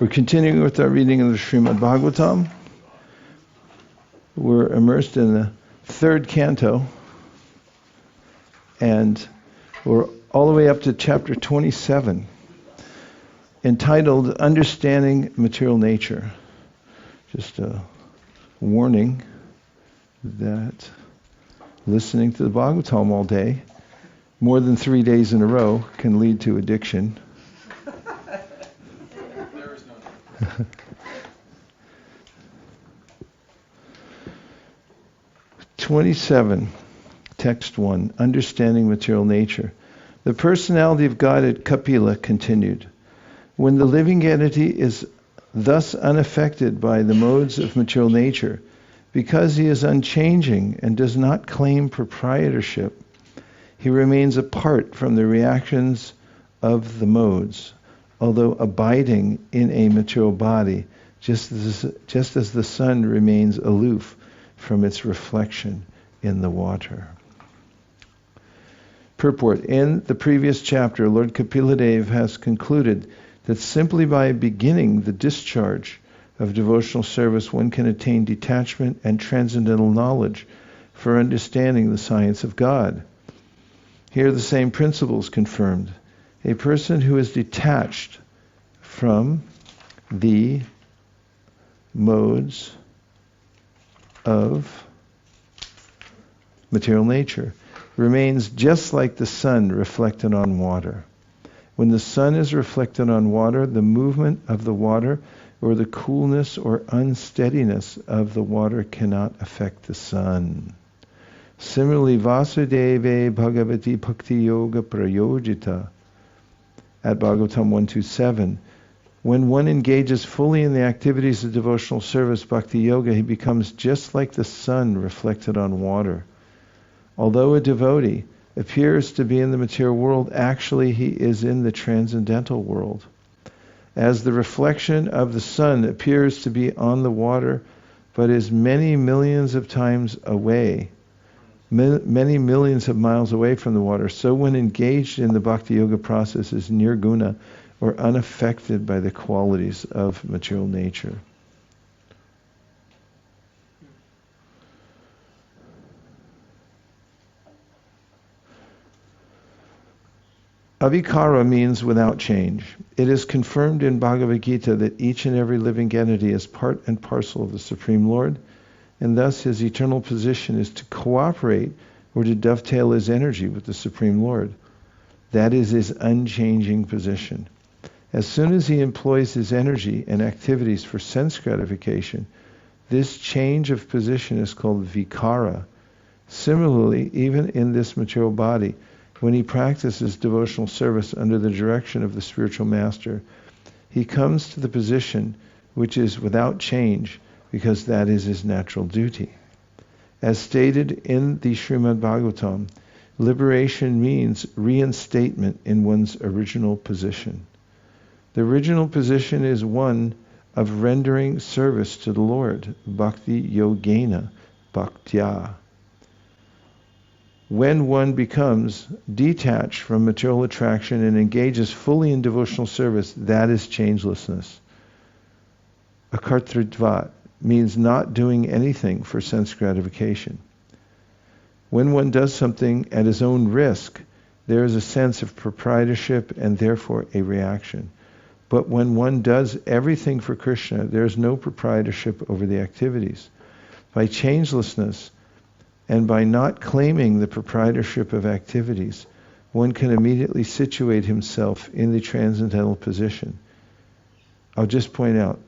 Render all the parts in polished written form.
We're continuing with our reading of the Srimad Bhagavatam. We're immersed in the third canto, and we're all the way up to chapter 27, entitled Understanding Material Nature. Just a warning that listening to the Bhagavatam all day, more than 3 days in a row, can lead to addiction. 27, text 1, Understanding Material Nature. The personality of God at Kapila continued. When the living entity is thus unaffected by the modes of material nature, because he is unchanging and does not claim proprietorship, he remains apart from the reactions of the modes, although abiding in a material body, just as the sun remains aloof from its reflection in the water. Purport. In the previous chapter, Lord Kapiladev has concluded that simply by beginning the discharge of devotional service, one can attain detachment and transcendental knowledge for understanding the science of God. Here the same principles confirmed. A person who is detached from the modes of material nature remains just like the sun reflected on water. When the sun is reflected on water, the movement of the water or the coolness or unsteadiness of the water cannot affect the sun. Similarly, Vasudeve Bhagavati Bhakti Yoga Prayojita at Bhagavatam 127, when one engages fully in the activities of devotional service, Bhakti Yoga, he becomes just like the sun reflected on water. Although a devotee appears to be in the material world, actually he is in the transcendental world. As the reflection of the sun appears to be on the water, but is many millions of times away, many millions of miles away from the water, so when engaged in the Bhakti Yoga process is nirguna, or unaffected by the qualities of material nature. Avikara means without change. It is confirmed in Bhagavad Gita that each and every living entity is part and parcel of the Supreme Lord, and thus his eternal position is to cooperate or to dovetail his energy with the Supreme Lord. That is his unchanging position. As soon as he employs his energy and activities for sense gratification, this change of position is called vikara. Similarly, even in this material body, when he practices devotional service under the direction of the spiritual master, he comes to the position which is without change, because that is his natural duty. As stated in the Srimad Bhagavatam, liberation means reinstatement in one's original position. The original position is one of rendering service to the Lord, bhakti yogena, bhaktya. When one becomes detached from material attraction and engages fully in devotional service, that is changelessness. Akartritvat means not doing anything for sense gratification. When one does something at his own risk, there is a sense of proprietorship and therefore a reaction. But when one does everything for Krishna, there is no proprietorship over the activities. By changelessness and by not claiming the proprietorship of activities, one can immediately situate himself in the transcendental position. I'll just point out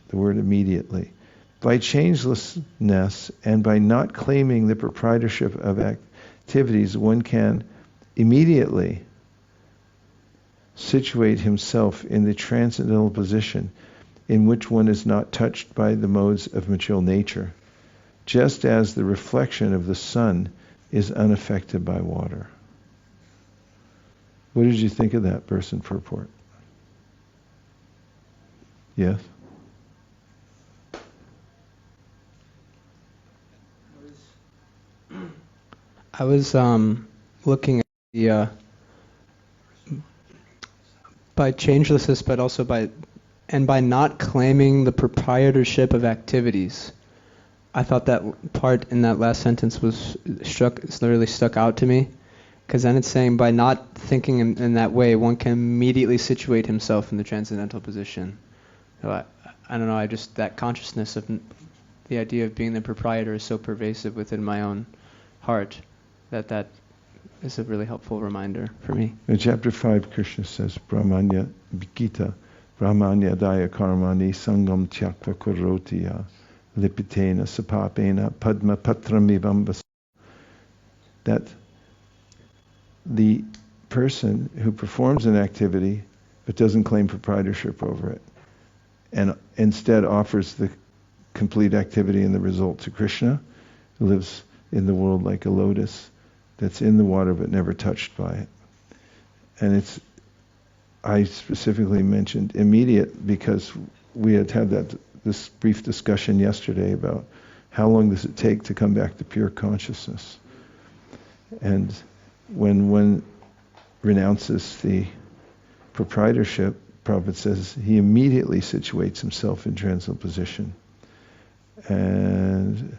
the word immediately. By changelessness and by not claiming the proprietorship of activities, one can immediately situate himself in the transcendental position in which one is not touched by the modes of material nature, just as the reflection of the sun is unaffected by water. What did you think of that verse and purport? Yes? I was looking at the by changelessness, but also by And by not claiming the proprietorship of activities, I thought that part in that last sentence really stuck out to me. Because then it's saying by not thinking in that way, one can immediately situate himself in the transcendental position. So I don't know, that consciousness of the idea of being the proprietor is so pervasive within my own heart that is a really helpful reminder for me. In chapter 5, Krishna says, Brahmanya Gita, Brahmanya Daya Karmani Sangam Tyakva Kurotiya Lipitena Sapapena Padma Patramivambas. That the person who performs an activity but doesn't claim proprietorship over it and instead offers the complete activity and the result to Krishna, lives in the world like a lotus that's in the water but never touched by it. And I specifically mentioned immediate because we had this brief discussion yesterday about how long does it take to come back to pure consciousness. And when one renounces the proprietorship, Prabhupada says he immediately situates himself in transcendental position. And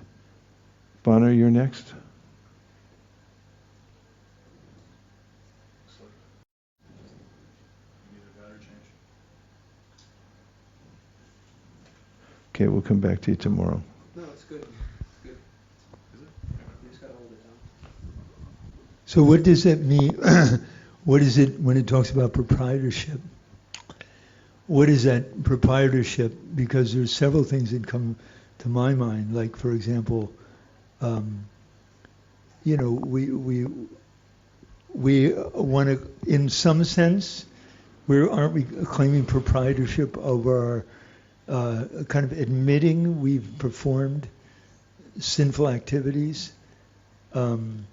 Bonner, you're next. Okay, we'll come back to you tomorrow. No, it's good. It's good. Is it? You just gotta hold it down. So what does that mean? What is it when it talks about proprietorship? What is that proprietorship? Because there's several things that come to my mind. Like, for example, we want to, in some sense, aren't we claiming proprietorship over our kind of admitting we've performed sinful activities? And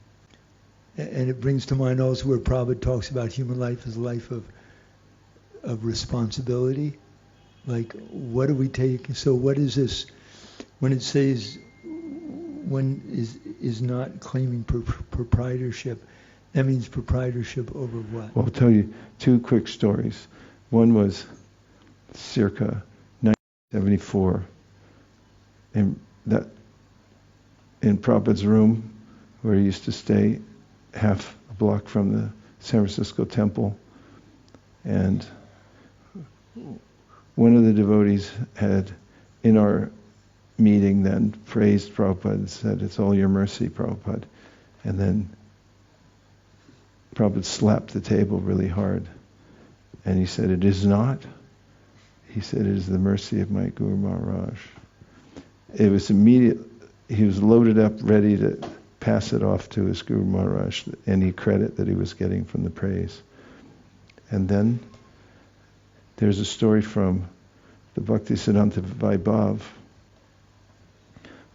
it brings to mind also where Prabhupada talks about human life as a life of responsibility. Like, what do we take? So what is this, when it says one is not claiming proprietorship, that means proprietorship over what? Well, I'll tell you two quick stories. One was circa 1974, in Prabhupada's room where he used to stay, half a block from the San Francisco temple, and one of the devotees had, in our meeting then, praised Prabhupada and said, "It's all your mercy, Prabhupada." And then Prabhupada slapped the table really hard. And he said, "It is not." He said, "It is the mercy of my Guru Maharaj." It was immediate. He was loaded up, ready to pass it off to his Guru Maharaj, any credit that he was getting from the praise. And then there's a story from the Bhaktisiddhanta Vaibhav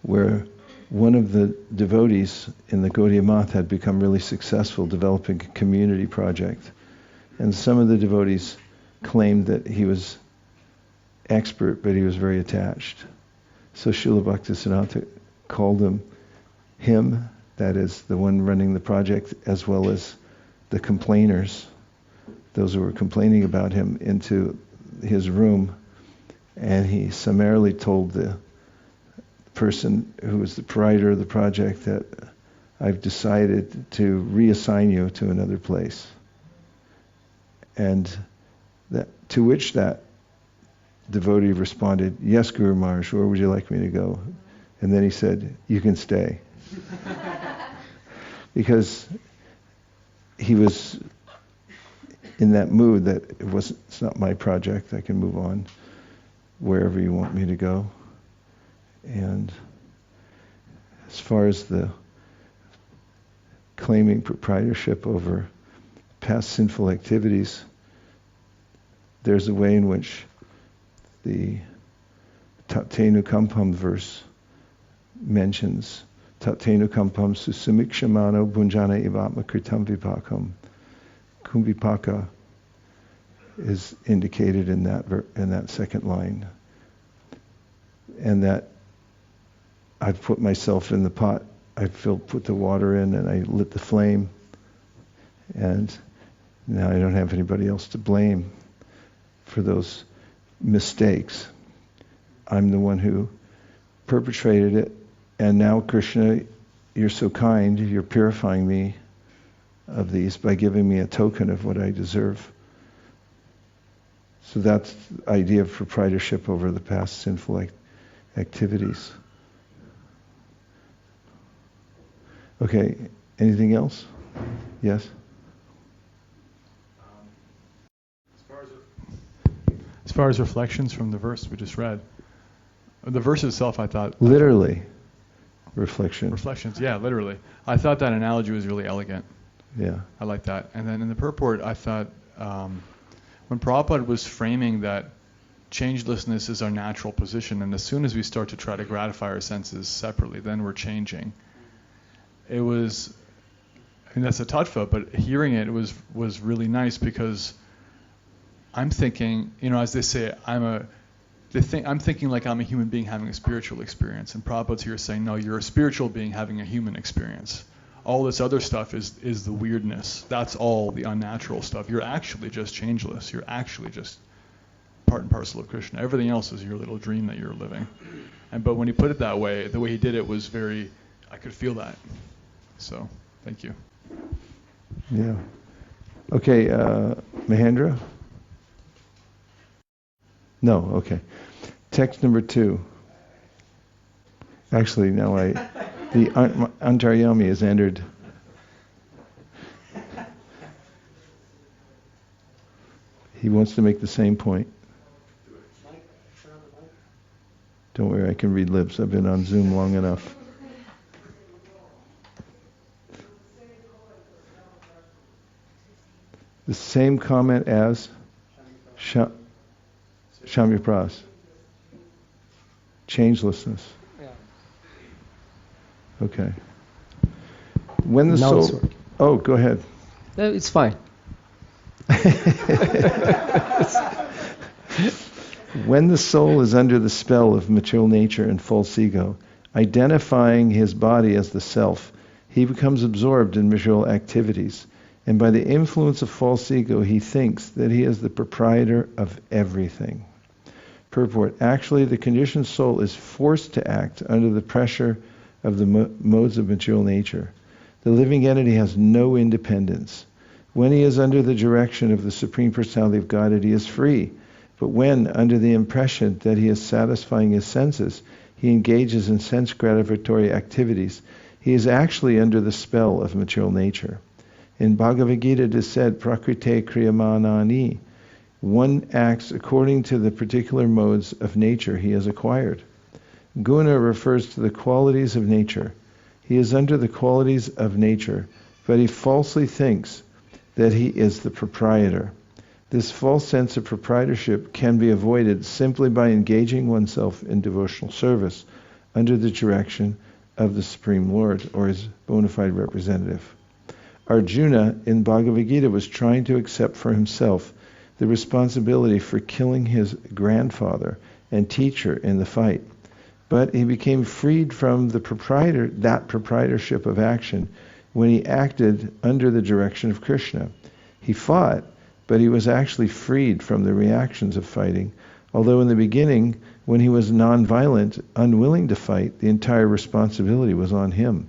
where one of the devotees in the Gaudiya Math had become really successful developing a community project. And some of the devotees claimed that he was expert, but he was very attached. So Srila Bhaktisiddhanta called him, that is the one running the project, as well as the complainers, those who were complaining about him, into his room, and he summarily told the person who was the proprietor of the project that I've decided to reassign you to another place. And to which that devotee responded, "Yes, Guru Maharaj, where would you like me to go?" And then he said, "You can stay." Because he was in that mood that it's not my project, I can move on wherever you want me to go. And as far as the claiming proprietorship over past sinful activities, there's a way in which the Tattenu Kampam verse mentions Tattenu Kampam Susamikshamano Bhunjana Ivatma Kritam Vipakam. Kumbhipaka is indicated in that second line. And that I've put myself in the pot, put the water in and I lit the flame, and now I don't have anybody else to blame for those mistakes. I'm the one who perpetrated it, and now Krishna, you're so kind, you're purifying me of these by giving me a token of what I deserve. So that's the idea of proprietorship over the past sinful activities. Okay, anything else? Yes? As far as reflections from the verse we just read, the verse itself, I thought... Literally, reflection. Reflections, yeah, literally. I thought that analogy was really elegant. Yeah. I like that. And then in the purport, I thought when Prabhupada was framing that changelessness is our natural position, and as soon as we start to try to gratify our senses separately, then we're changing. It was, I mean, that's a tattva, but hearing it was really nice, because I'm thinking, as they say, I'm thinking like I'm a human being having a spiritual experience, and Prabhupada's here saying, no, you're a spiritual being having a human experience. All this other stuff is the weirdness. That's all the unnatural stuff. You're actually just changeless. You're actually just part and parcel of Krishna. Everything else is your little dream that you're living. But when he put it that way, the way he did it was very, I could feel that. So, thank you. Yeah. Okay, Mahendra? No, okay. Text number 2. Actually, now the Antaryami has entered. He wants to make the same point. Don't worry, I can read lips. I've been on Zoom long enough. The same comment as Shami Pras. Changelessness. Okay. When the soul... Oh, go ahead. No, it's fine. When the soul is under the spell of material nature and false ego, identifying his body as the self, he becomes absorbed in material activities, and by the influence of false ego, he thinks that he is the proprietor of everything. Purport: actually, the conditioned soul is forced to act under the pressure of the modes of material nature. The living entity has no independence. When he is under the direction of the Supreme Personality of Godhead, he is free. But when, under the impression that he is satisfying his senses, he engages in sense gratifying activities, he is actually under the spell of material nature. In Bhagavad Gita it is said, Prakrite kriyamanani. One acts according to the particular modes of nature he has acquired. Guna refers to the qualities of nature. He is under the qualities of nature, but he falsely thinks that he is the proprietor. This false sense of proprietorship can be avoided simply by engaging oneself in devotional service under the direction of the Supreme Lord or his bona fide representative. Arjuna in Bhagavad Gita was trying to accept for himself the responsibility for killing his grandfather and teacher in the fight. But he became freed from that proprietorship of action when he acted under the direction of Krishna. He fought, but he was actually freed from the reactions of fighting, although in the beginning, when he was non-violent, unwilling to fight, the entire responsibility was on him.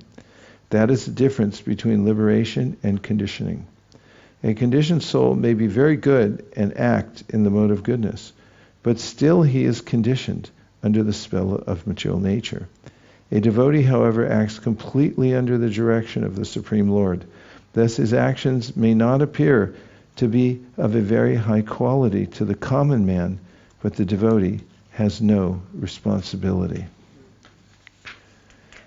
That is the difference between liberation and conditioning. A conditioned soul may be very good and act in the mode of goodness, but still he is conditioned under the spell of material nature. A devotee, however, acts completely under the direction of the Supreme Lord. Thus his actions may not appear to be of a very high quality to the common man, but the devotee has no responsibility.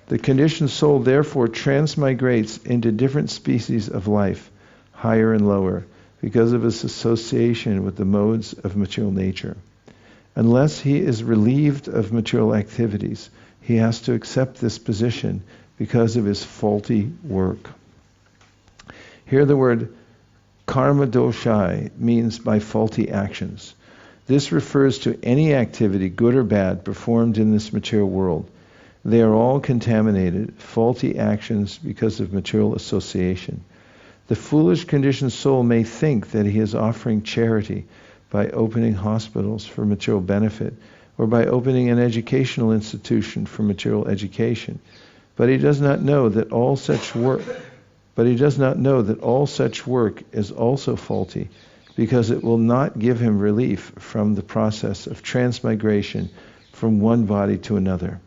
The conditioned soul therefore transmigrates into different species of life, higher and lower, because of his association with the modes of material nature. Unless he is relieved of material activities, he has to accept this position because of his faulty work. Here the word karma doshai means by faulty actions. This refers to any activity, good or bad, performed in this material world. They are all contaminated, faulty actions because of material association. The foolish conditioned soul may think that he is offering charity, by opening hospitals for material benefit, or by opening an educational institution for material education. But he does not know that all such work is also faulty, because it will not give him relief from the process of transmigration from one body to another.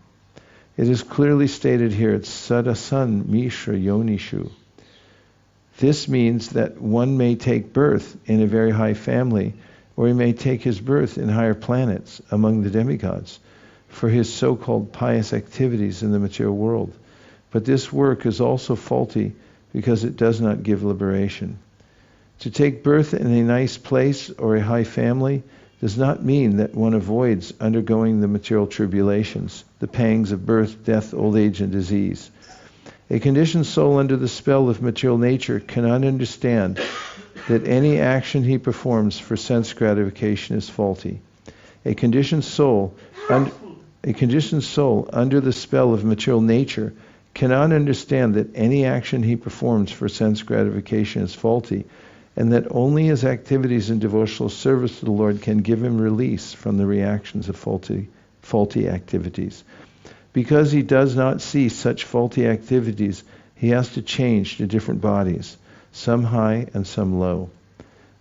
It is clearly stated here, it's sadasan mishra yonishu. This means that one may take birth in a very high family, or he may take his birth in higher planets among the demigods for his so-called pious activities in the material world. But this work is also faulty because it does not give liberation. To take birth in a nice place or a high family does not mean that one avoids undergoing the material tribulations, the pangs of birth, death, old age, and disease. A conditioned soul under the spell of material nature cannot understand that any action he performs for sense gratification is faulty. A conditioned soul under the spell of material nature cannot understand that any action he performs for sense gratification is faulty, and that only his activities in devotional service to the Lord can give him release from the reactions of faulty activities. Because he does not see such faulty activities, he has to change to different bodies, some high and some low.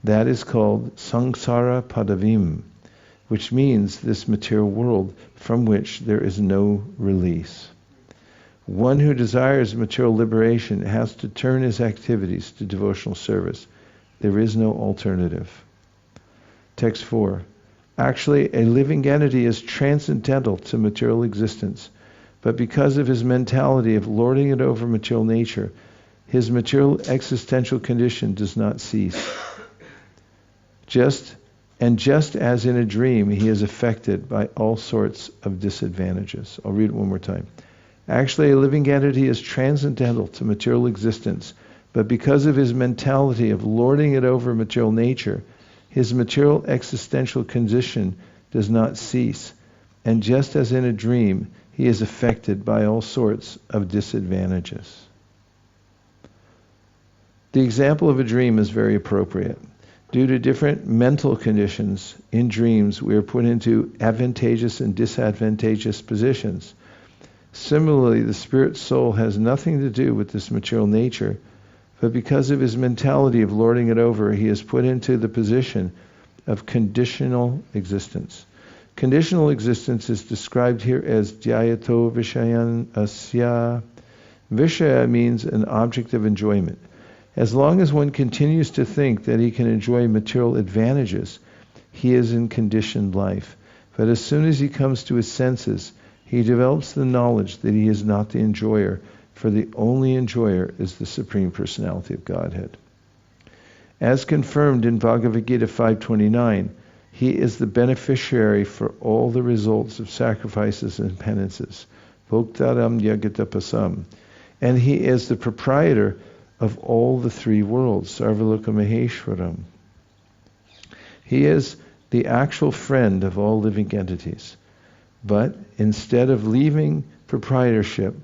That is called samsara padavim, which means this material world from which there is no release. One who desires material liberation has to turn his activities to devotional service. There is no alternative. Text 4. Actually, a living entity is transcendental to material existence, but because of his mentality of lording it over material nature, his material existential condition does not cease. Just as in a dream, he is affected by all sorts of disadvantages. I'll read it one more time. Actually, a living entity is transcendental to material existence, but because of his mentality of lording it over material nature, his material existential condition does not cease. And just as in a dream, he is affected by all sorts of disadvantages. The example of a dream is very appropriate. Due to different mental conditions, in dreams we are put into advantageous and disadvantageous positions. Similarly, the spirit soul has nothing to do with this material nature, but because of his mentality of lording it over, he is put into the position of conditional existence. Conditional existence is described here as dhyato vishayan asya. Vishaya means an object of enjoyment. As long as one continues to think that he can enjoy material advantages, he is in conditioned life. But as soon as he comes to his senses, he develops the knowledge that he is not the enjoyer, for the only enjoyer is the Supreme Personality of Godhead. As confirmed in Bhagavad Gita 5.29, he is the beneficiary for all the results of sacrifices and penances. Bhoktaram yagatapasam. And he is the proprietor of all the three worlds, Sarvaloka Maheshwaram. He is the actual friend of all living entities. But instead of leaving proprietorship,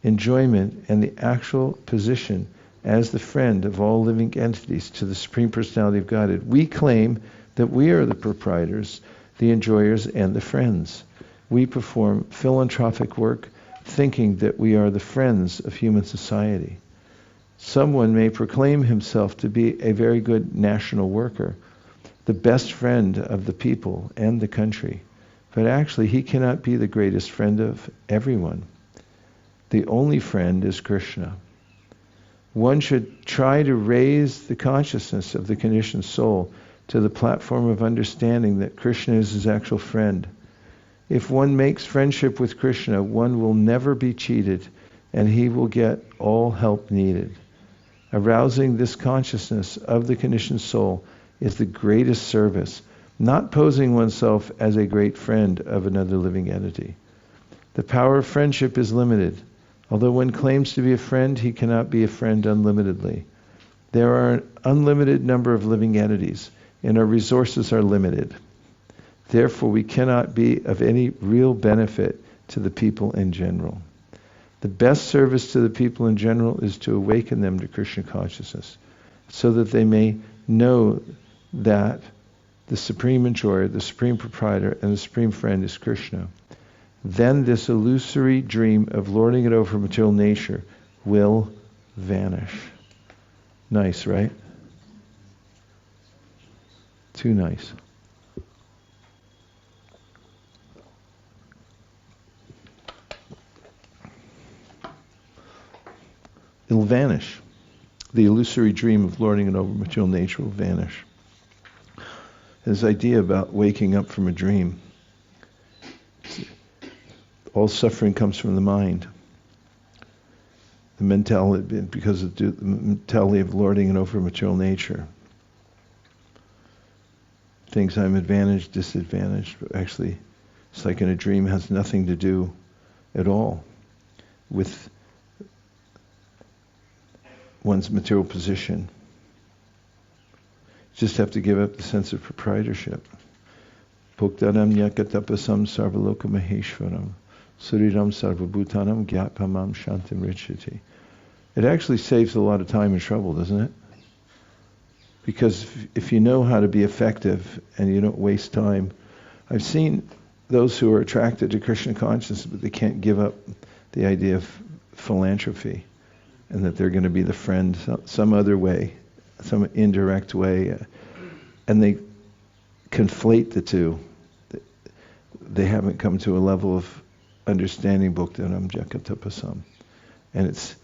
enjoyment, and the actual position as the friend of all living entities to the Supreme Personality of Godhead, we claim that we are the proprietors, the enjoyers, and the friends. We perform philanthropic work thinking that we are the friends of human society. Someone may proclaim himself to be a very good national worker, the best friend of the people and the country, but actually he cannot be the greatest friend of everyone. The only friend is Krishna. One should try to raise the consciousness of the conditioned soul to the platform of understanding that Krishna is his actual friend. If one makes friendship with Krishna, one will never be cheated, and he will get all help needed. Arousing this consciousness of the conditioned soul is the greatest service, not posing oneself as a great friend of another living entity. The power of friendship is limited. Although one claims to be a friend, he cannot be a friend unlimitedly. There are an unlimited number of living entities, and our resources are limited. Therefore, we cannot be of any real benefit to the people in general. The best service to the people in general is to awaken them to Krishna consciousness, so that they may know that the supreme enjoyer, the supreme proprietor, and the supreme friend is Krishna, then this illusory dream of lording it over material nature will vanish. Nice, right? Too nice. It'll vanish. The illusory dream of lording it over material nature will vanish. This idea about waking up from a dream. All suffering comes from the mind. The mentality, because of the mentality of lording it over material nature. Thinks I'm advantaged, disadvantaged, but actually it's like in a dream, has nothing to do at all with one's material position. Just have to give up the sense of proprietorship. Bhoktaram yakatapasam sarvaloka maheshwaram suriram sarvabhutanam gyatpamam shantim richati. It actually saves a lot of time and trouble, doesn't it? Because if you know how to be effective and you don't waste time, I've seen those who are attracted to Krishna consciousness, but they can't give up the idea of philanthropy and that they're going to be the friend some other way, some indirect way, and they conflate the two. They haven't come to a level of understanding Bhoktaram Jakatapasam, and it's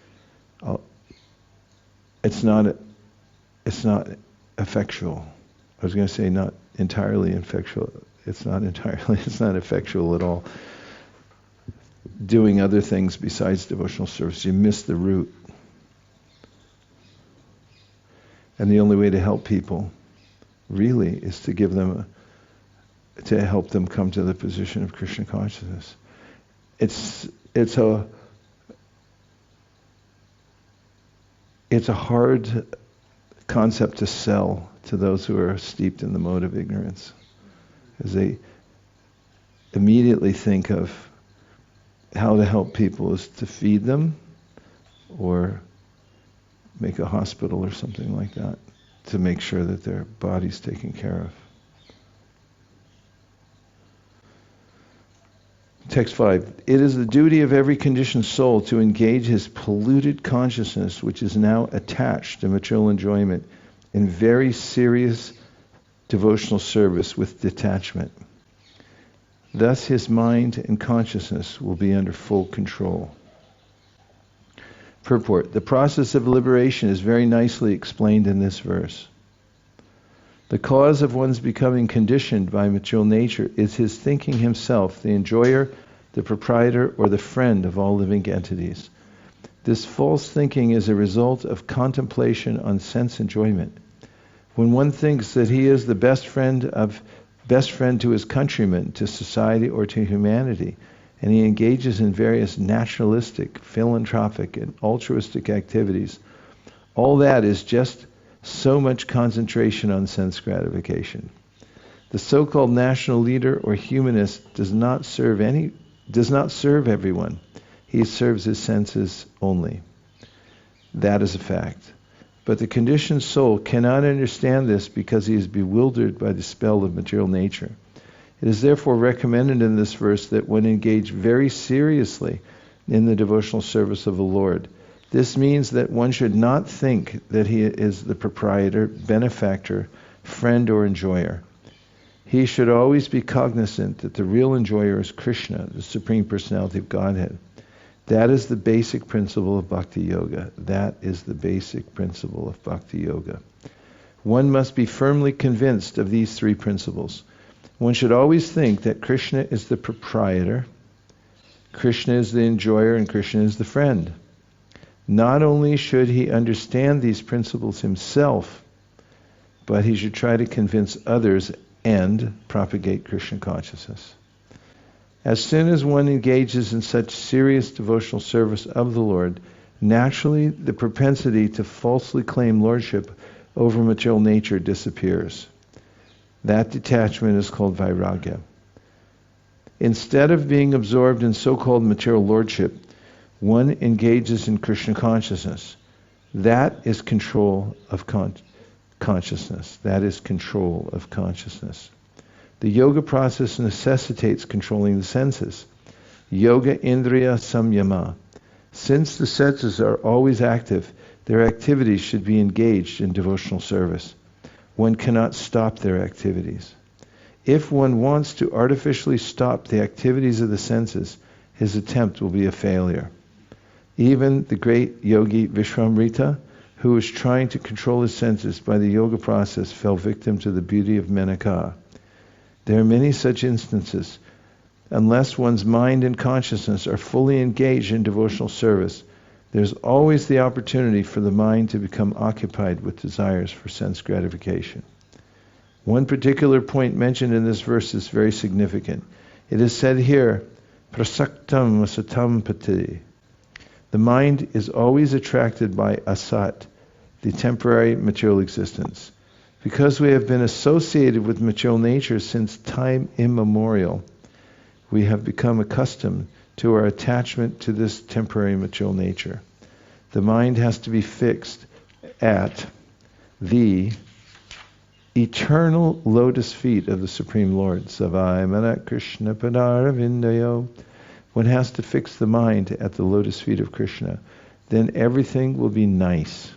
not effectual. I was going to say not entirely effectual. It's not effectual at all. Doing other things besides devotional service, you miss the root. And the only way to help people really is to give them to help them come to the position of Krishna consciousness. It's a hard concept to sell to those who are steeped in the mode of ignorance, as they immediately think of how to help people is to feed them or make a hospital or something like that to make sure that their body's taken care of. Text 5. It is the duty of every conditioned soul to engage his polluted consciousness, which is now attached to material enjoyment, in very serious devotional service with detachment. Thus his mind and consciousness will be under full control. Purport. The process of liberation is very nicely explained in this verse. The cause of one's becoming conditioned by material nature is his thinking himself the enjoyer, the proprietor, or the friend of all living entities. This false thinking is a result of contemplation on sense enjoyment. When one thinks that he is the best friend to his countrymen, to society, or to humanity, and he engages in various naturalistic, philanthropic, and altruistic activities, all that is just so much concentration on sense gratification. The so-called national leader or humanist does not serve everyone. He serves his senses only. That is a fact. But the conditioned soul cannot understand this because he is bewildered by the spell of material nature. It is therefore recommended in this verse that one engage very seriously in the devotional service of the Lord. This means that one should not think that he is the proprietor, benefactor, friend, or enjoyer. He should always be cognizant that the real enjoyer is Krishna, the Supreme Personality of Godhead. That is the basic principle of Bhakti Yoga. That is the basic principle of Bhakti Yoga. One must be firmly convinced of these three principles. One should always think that Krishna is the proprietor, Krishna is the enjoyer, and Krishna is the friend. Not only should he understand these principles himself, but he should try to convince others and propagate Krishna consciousness. As soon as one engages in such serious devotional service of the Lord, naturally the propensity to falsely claim lordship over material nature disappears. That detachment is called vairagya. Instead of being absorbed in so-called material lordship, one engages in Krishna consciousness. That is control of consciousness. That is control of consciousness. The yoga process necessitates controlling the senses. Yoga indriya samyama. Since the senses are always active, their activities should be engaged in devotional service. One cannot stop their activities. If one wants to artificially stop the activities of the senses, his attempt will be a failure. Even the great yogi Vishvamrita, who was trying to control his senses by the yoga process, fell victim to the beauty of Menaka. There are many such instances. Unless one's mind and consciousness are fully engaged in devotional service, there's always the opportunity for the mind to become occupied with desires for sense gratification. One particular point mentioned in this verse is very significant. It is said here, prasaktam asatam pati. The mind is always attracted by asat, the temporary material existence. Because we have been associated with material nature since time immemorial, we have become accustomed to our attachment to this temporary material nature. The mind has to be fixed at the eternal lotus feet of the Supreme Lord. Savai Manat Krishna Padaravindayo. One has to fix the mind at the lotus feet of Krishna. Then everything will be nice.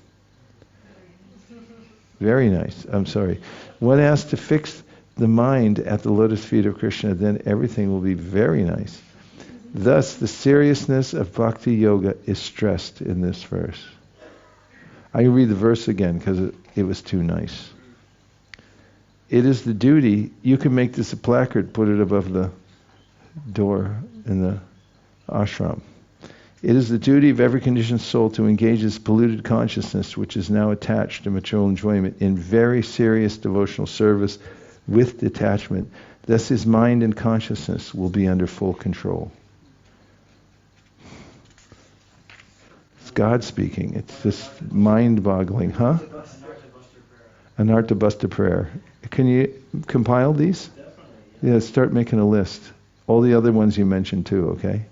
Very nice. I'm sorry. One has to fix the mind at the lotus feet of Krishna, then everything will be very nice. Thus, the seriousness of bhakti yoga is stressed in this verse. I read the verse again because it was too nice. It is the duty, you can make this a placard, put it above the door in the ashram. It is the duty of every conditioned soul to engage its polluted consciousness, which is now attached to material enjoyment, in very serious devotional service with detachment. Thus his mind and consciousness will be under full control. It's God speaking. It's just mind-boggling, huh? Anartha Buster prayer. Can you compile these? Yeah, start making a list. All the other ones you mentioned too, okay?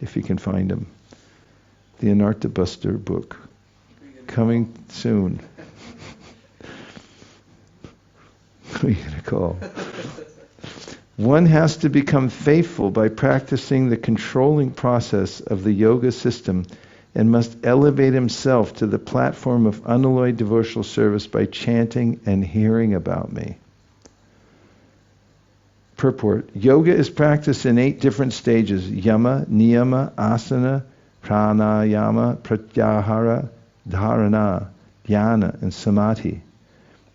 If you can find them. The Anartha Buster book. Coming soon. Who are you going to call? One has to become faithful by practicing the controlling process of the yoga system and must elevate himself to the platform of unalloyed devotional service by chanting and hearing about me. Purport. Yoga is practiced in 8 different stages: yama, niyama, asana, pranayama, pratyahara, dharana, dhyana, and samadhi.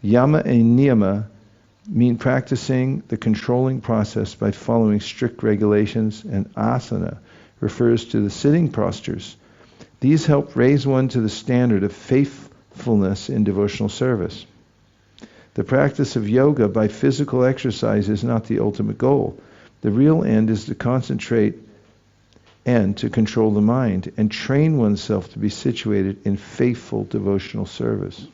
Yama and niyama mean practicing the controlling process by following strict regulations, and asana refers to the sitting postures. These help raise one to the standard of faithfulness in devotional service. The practice of yoga by physical exercise is not the ultimate goal. The real end is to concentrate and to control the mind and train oneself to be situated in faithful devotional service.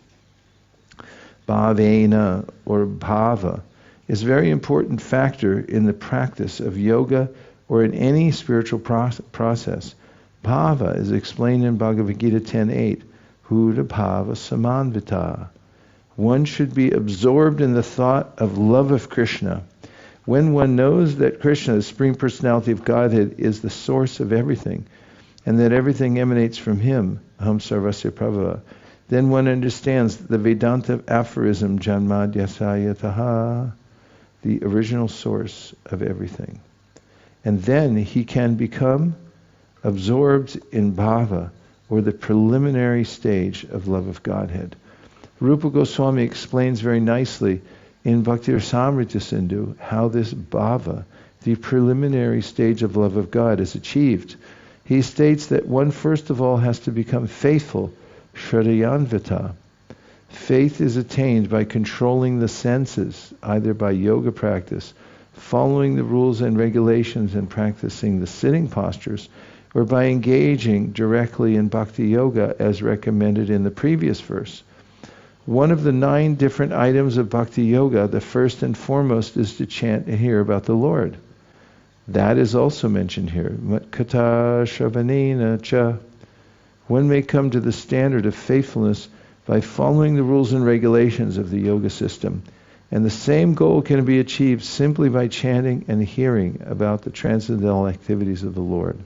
Bhavena, or bhava, is a very important factor in the practice of yoga or in any spiritual process. Bhava is explained in Bhagavad Gita 10.8. Huda bhava samanvita. One should be absorbed in the thought of love of Krishna. When one knows that Krishna, the Supreme Personality of Godhead, is the source of everything, and that everything emanates from him, aham sarvasya prabhava, then one understands the Vedanta aphorism, janmadhyasayataha, the original source of everything. And then he can become absorbed in bhava, or the preliminary stage of love of Godhead. Rupa Goswami explains very nicely in Bhakti Rasamrita Sindhu how this bhava, the preliminary stage of love of God, is achieved. He states that one first of all has to become faithful, Shraddhayanvita. Faith is attained by controlling the senses, either by yoga practice, following the rules and regulations and practicing the sitting postures, or by engaging directly in bhakti yoga as recommended in the previous verse. One of the 9 different items of bhakti yoga, the first and foremost, is to chant and hear about the Lord. That is also mentioned here. Matkata shravanena cha. One may come to the standard of faithfulness by following the rules and regulations of the yoga system. And the same goal can be achieved simply by chanting and hearing about the transcendental activities of the Lord.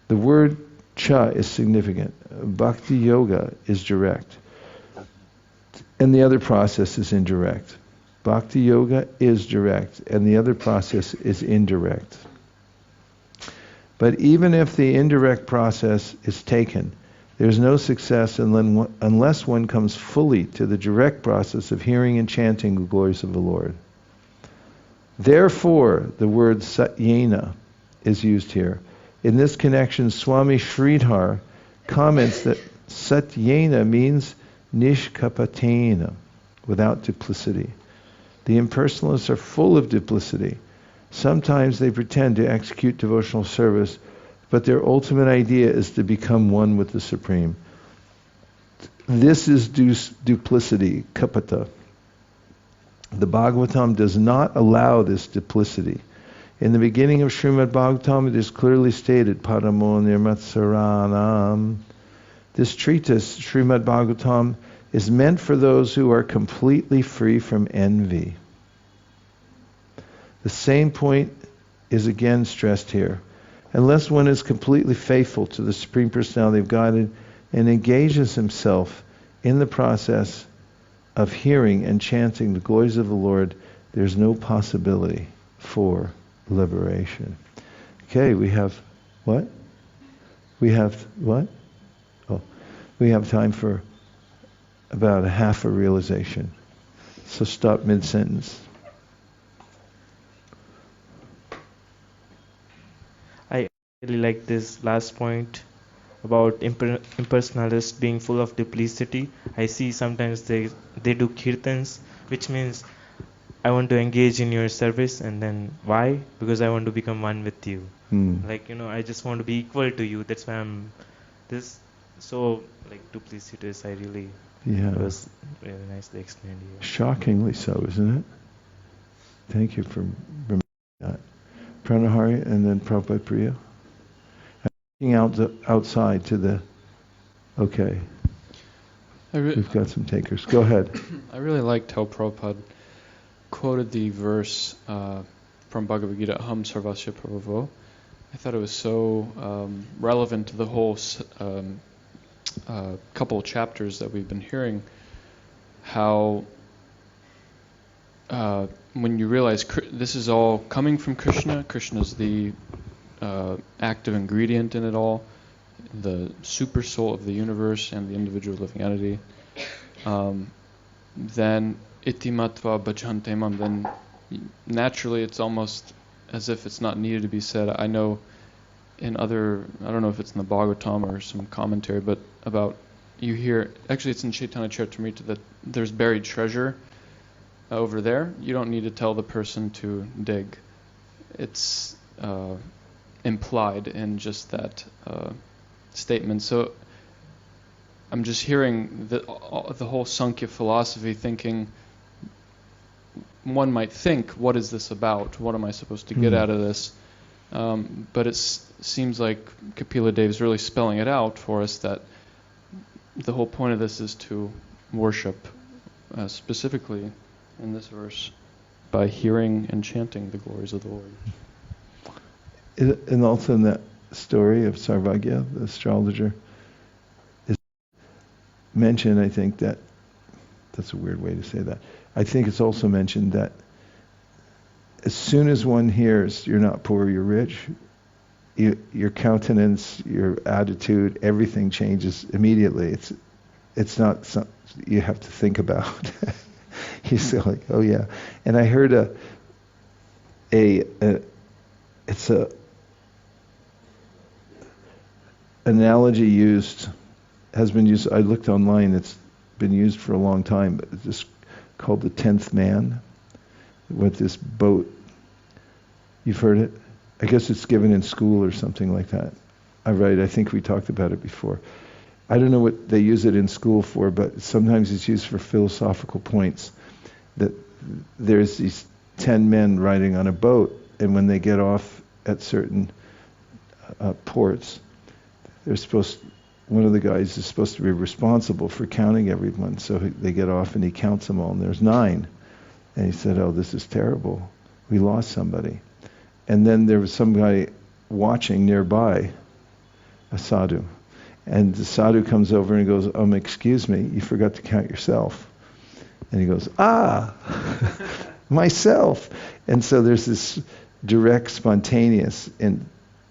The word cha is significant. Bhakti yoga is direct. And the other process is indirect. Bhakti yoga is direct, and the other process is indirect. But even if the indirect process is taken, there's no success unless one comes fully to the direct process of hearing and chanting the glories of the Lord. Therefore, the word satyena is used here. In this connection, Swami Sridhar comments that satyena means nishkapatena, without duplicity. The impersonalists are full of duplicity. Sometimes they pretend to execute devotional service, but their ultimate idea is to become one with the Supreme. This is duplicity, kapata. The Bhagavatam does not allow this duplicity. In the beginning of Srimad Bhagavatam, it is clearly stated, Paramo Nirmatsaranam. This treatise, Srimad Bhagavatam, is meant for those who are completely free from envy. The same point is again stressed here. Unless one is completely faithful to the Supreme Personality of Godhead and engages himself in the process of hearing and chanting the glories of the Lord, there's no possibility for liberation. Okay, we have what? We have what? Oh, we have time for about a half a realization. So stop mid-sentence. I really like this last point about impersonalists being full of duplicity. I see sometimes they do kirtans, which means I want to engage in your service, and then why? Because I want to become one with you. Like, I just want to be equal to you. That's why I'm this. So, like, duplicitous, it was really nicely explained here. Shockingly so, isn't it? Thank you for remembering that. Pranahari and then Prabhupada Priya. Looking outside to the... Okay. We've got some takers. Go ahead. I really liked how Prabhupada quoted the verse from Bhagavad Gita, Aham Sarvasya Prabhavo. I thought it was so relevant to the whole couple chapters that we've been hearing, how when you realize this is all coming from Krishna, Krishna's the active ingredient in it all, the super soul of the universe and the individual living entity, then itimatva bhajantemam, then naturally it's almost as if it's not needed to be said. I know in other, I don't know if it's in the Bhagavatam or some commentary, but about, you hear, actually it's in Chaitanya Charitamrita, that there's buried treasure over there. You don't need to tell the person to dig. It's implied in just that statement. So I'm just hearing the whole Sankhya philosophy, thinking, one might think, what is this about? What am I supposed to get out of this? But it seems like Kapila Dev is really spelling it out for us, that the whole point of this is to worship, specifically in this verse, by hearing and chanting the glories of the Lord. And also in that story of Sarvagya, the astrologer, is mentioned, I think that's a weird way to say that. I think it's also mentioned that as soon as one hears, you're not poor, you're rich, your countenance, your attitude, everything changes immediately. It's not something you have to think about. You say like, oh yeah. And I heard it's a analogy has been used. I looked online. It's been used for a long time, but it's just called the 10th man, with this boat. You've heard it? I guess it's given in school or something like that. I think we talked about it before. I don't know what they use it in school for, but sometimes it's used for philosophical points. That there's these 10 men riding on a boat, and when they get off at certain ports, they're supposed one of the guys is supposed to be responsible for counting everyone. So they get off and he counts them all, and there's 9. And he said, "Oh, this is terrible. We lost somebody." And then there was some guy watching nearby, a sadhu. And the sadhu comes over and goes, "Excuse me, you forgot to count yourself." And he goes, myself. And so there's this direct, spontaneous, and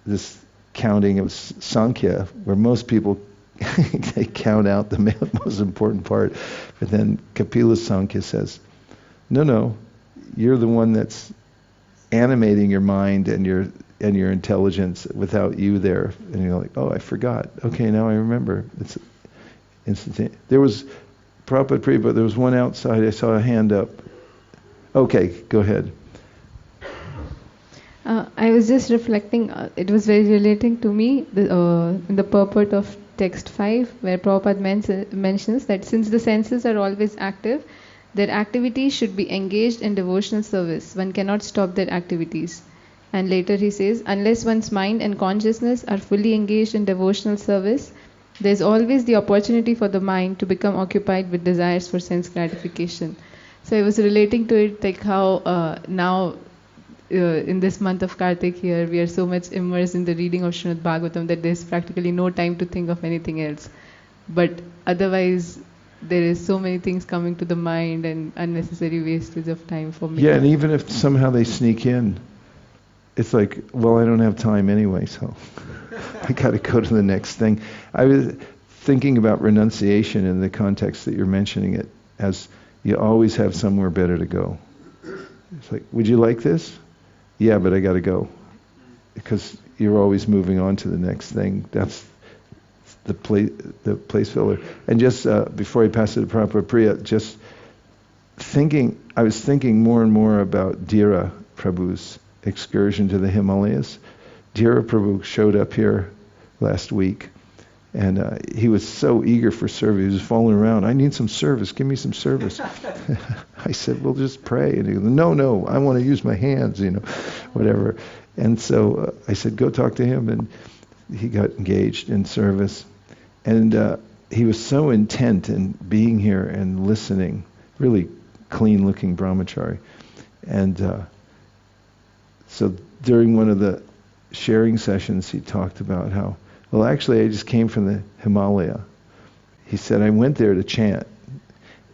this counting of Sankhya, where most people they count out the most important part. But then Kapila Sankhya says, no, you're the one that's animating your mind and your intelligence without you there. And you're like, "Oh, I forgot. Okay, now I remember." It's instantaneous. There was Prabhupada, but there was one outside. I saw a hand up. Okay, go ahead. I was just reflecting, it was very relating to me, in the purport of text 5, where Prabhupada mentions that since the senses are always active, their activities should be engaged in devotional service. One cannot stop their activities. And later he says, unless one's mind and consciousness are fully engaged in devotional service, there's always the opportunity for the mind to become occupied with desires for sense gratification. So I was relating to it, like how now in this month of Kartik here, we are so much immersed in the reading of Srimad Bhagavatam that there's practically no time to think of anything else. But otherwise, there is so many things coming to the mind and unnecessary wastage of time for me. Yeah, and even if somehow they sneak in, it's like, well, I don't have time anyway, so I got to go to the next thing. I was thinking about renunciation in the context that you're mentioning it, as you always have somewhere better to go. It's like, would you like this? Yeah, but I got to go. Because you're always moving on to the next thing. That's the place filler. And just before I pass it to Prabhupada Priya, just I was thinking more and more about Dhira Prabhu's excursion to the Himalayas. Dhira Prabhu showed up here last week, and he was so eager for service. He was falling around. "I need some service. Give me some service." I said, "Well, just pray." And he goes, No, I want to use my hands, whatever. And so I said, "Go talk to him." And he got engaged in service. And he was so intent in being here and listening, really clean-looking brahmachari. And so during one of the sharing sessions, he talked about how, well, actually, I just came from the Himalaya. He said, I went there to chant.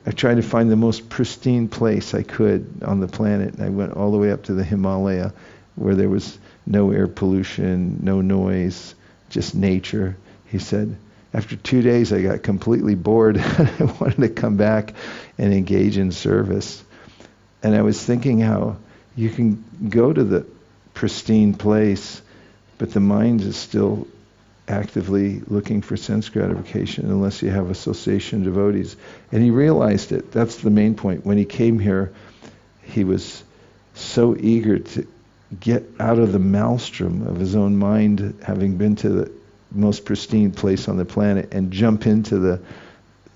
I tried to find the most pristine place I could on the planet, and I went all the way up to the Himalaya, where there was no air pollution, no noise, just nature. He said, after 2 days, I got completely bored. I wanted to come back and engage in service. And I was thinking how you can go to the pristine place, but the mind is still actively looking for sense gratification unless you have association devotees. And he realized it. That's the main point. When he came here, he was so eager to get out of the maelstrom of his own mind, having been to the most pristine place on the planet, and jump into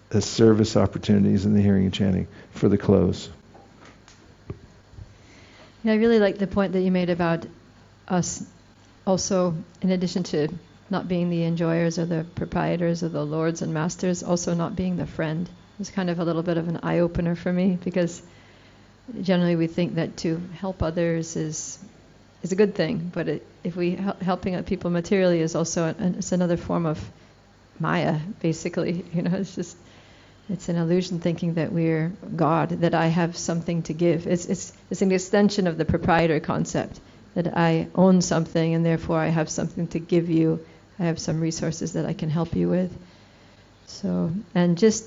the service opportunities and the hearing and chanting for the close. Yeah, I really like the point that you made about us also, in addition to not being the enjoyers or the proprietors or the lords and masters, also not being the friend. It was kind of a little bit of an eye-opener for me, because generally we think that to help others is a good thing, but if we helping people materially is also it's another form of Maya, basically. It's an illusion, thinking that we're God, that I have something to give. It's an extension of the proprietor concept, that I own something and therefore I have something to give you. I have some resources that I can help you with. So, and just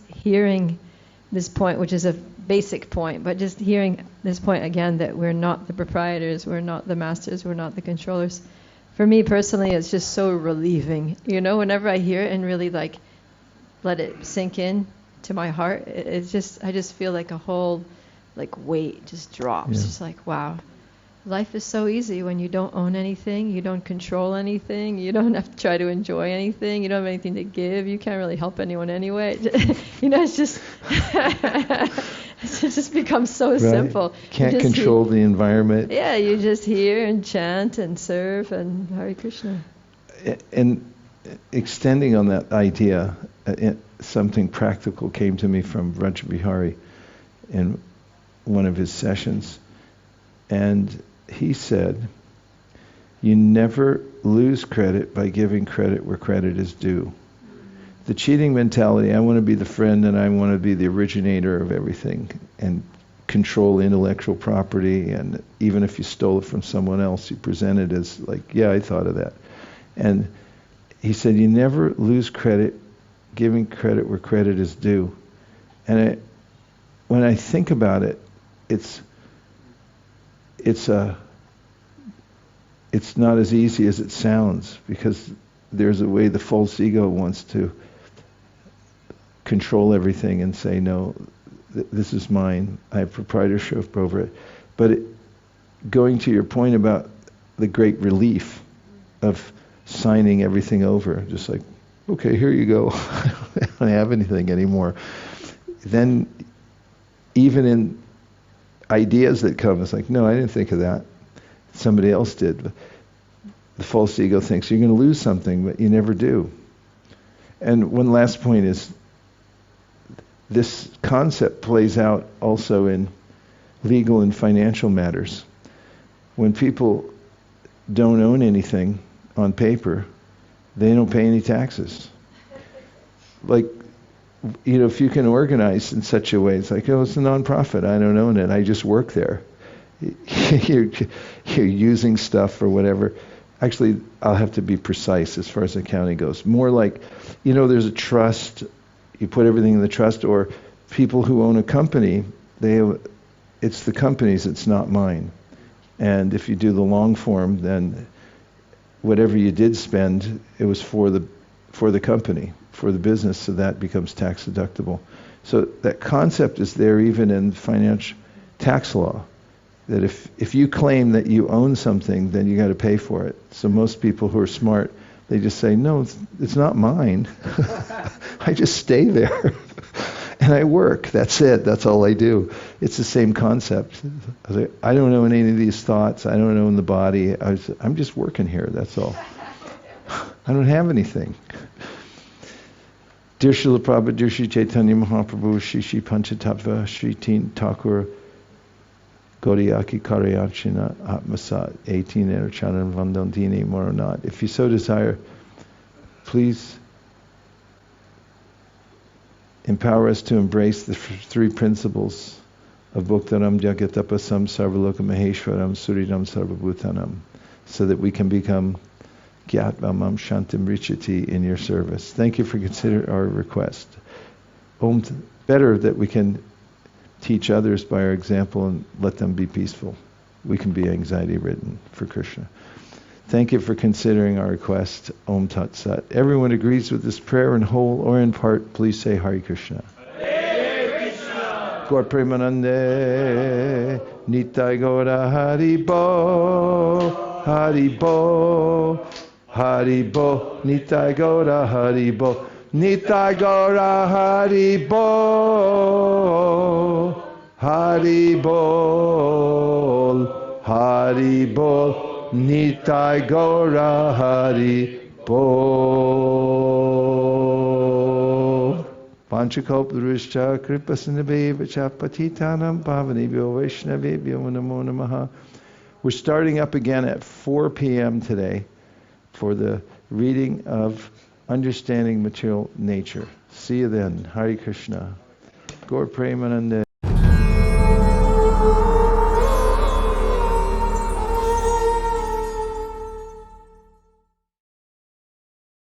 hearing this point, which is a basic point, but just hearing this point again, that we're not the proprietors, we're not the masters, we're not the controllers. For me personally, it's just so relieving. Whenever I hear it and really let it sink in to my heart, I just feel like a whole weight just drops. Yeah. Just like, wow. Life is so easy when you don't own anything, you don't control anything, you don't have to try to enjoy anything, you don't have anything to give, you can't really help anyone anyway. It's just it just becomes so simple. Can't control the environment. Yeah, you just hear and chant and serve and Hare Krishna. And extending on that idea, something practical came to me from Vraj Bihari in one of his sessions. And he said, you never lose credit by giving credit where credit is due. The cheating mentality, I want to be the friend and I want to be the originator of everything and control intellectual property, and even if you stole it from someone else, you present it as like, yeah, I thought of that. And he said, you never lose credit, giving credit where credit is due. And when I think about it, it's not as easy as it sounds, because there's a way the false ego wants to control everything and say, no, this is mine, I have proprietorship over it. But going to your point about the great relief of signing everything over, just like, okay, here you go, I don't have anything anymore. Then even in ideas that come, it's like, no, I didn't think of that. Somebody else did. The false ego thinks you're going to lose something, but you never do. And one last point is, this concept plays out also in legal and financial matters. When people don't own anything on paper, they don't pay any taxes. Like, if you can organize in such a way, it's like, oh, it's a non-profit, I don't own it, I just work there. You're using stuff or whatever. Actually, I'll have to be precise as far as accounting goes. More like, there's a trust, you put everything in the trust, or people who own a company, it's the company's, it's not mine. And if you do the long form, then whatever you did spend, it was for the company, for the business, so that becomes tax deductible. So that concept is there even in financial tax law, that if you claim that you own something, then you got to pay for it. So most people who are smart, they just say, no, it's not mine. I just stay there and I work. That's it. That's all I do. It's the same concept. I don't own any of these thoughts. I don't own the body. I'm just working here. That's all. I don't have anything. Dear Srila Prabhupada, dear Sri Chaitanya Mahaprabhu, Shri Panchatattva, Sri Teen Thakur, Gauriyaki Karyachina Atmasat 18 Erchanan Vandandini Moronat. If you so desire, please empower us to embrace the three principles of Bhaktaram Jagatapasam Sarvaloka Maheshwaram Suridam Sarvabhutanam, so that we can become Gyatmamam Shantim Richati in your service. Thank you for considering our request. Better that we can teach others by our example and let them be peaceful. We can be anxiety-ridden for Krishna. Thank you for considering our request. Om Tat Sat. Everyone agrees with this prayer in whole or in part. Please say Hare Krishna. Hare Krishna. Gaur Premanande. Nitai Gaura Hari Bo. Hari Bo. Hari Bo. Nitai Gaura Hari Bo. Nitai Gaura Hari Bo. Hari Bol. Hari Bol. Nitai Gaura Hari Bol. Panchakalpaduruscha Kripasinabheva Patitanam Pavanebhyo Vaishnavebhyo Namo Namaha. We're starting up again at 4 p.m. today for the reading of Understanding Material Nature. See you then. Hare Krishna. Gaur Premanande.